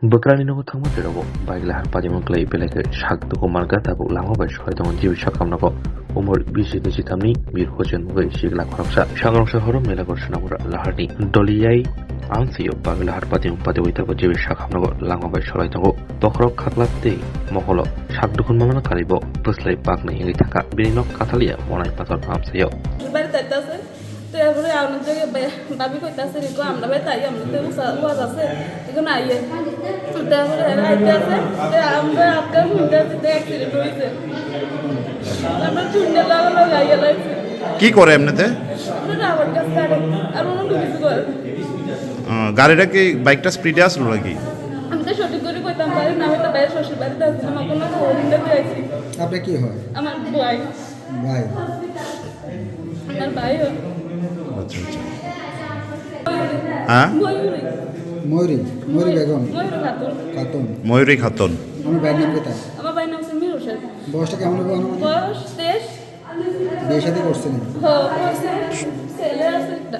Bwkwrani no thangma terabo baigla har pajimon klai beleke sakdo ko marga tabu langobai soidong jibi sakamnako umur bisi keji tamni bir hojen mugai sigla khoroksa Swrangchati horo mela gorsanabura laharni doliyai ansiyo baigla har pajimon pade oitabo jibi sakamnako langobai soidong bokrok khaklatte moholo sakdukun mangana karibo puslai pakna ingi thaka bininok kathalia monai pator amsayo তারপরে আমাদের দাবি করতেছে রিকো আমরা ভাই তাই আমাদের ওয়াজ আছে এখন আইয়ে তারপরে আইতে আছে আমরা আপনার মুন্ডা দিতে অ্যাক্সিডেন্ট হয়েছে আমরা চুন্ডে লাগাইয়া লাগছে কি করে এমনিতে আমরা আবার কাছে গাড়ি আর অন্য কিছু করে গাড়িটা কি বাইকটা স্পিডে আসলো নাকি আমি তো সঠিক করে কইতাম পারি না আমি তো বাইরে শ্বশুর বাড়িতে আসছিলাম কোনো হোল্ডিংটা দিয়েছি আপনি কি হয় আমার ভাই ভাই আমার ভাই আচ্ছা আচ্ছা হ্যাঁ ময়ূরী বেগম খাতুন ময়ূরী খাতুন আমি ভাইয়ের নাম কোথায় আমার ভাই নাম হচ্ছে মিরু শেখ বয়সটা কেমন হবে অনুমান বয়স 23 বিয়ে শাদী করছেন ছেলে আছে একটা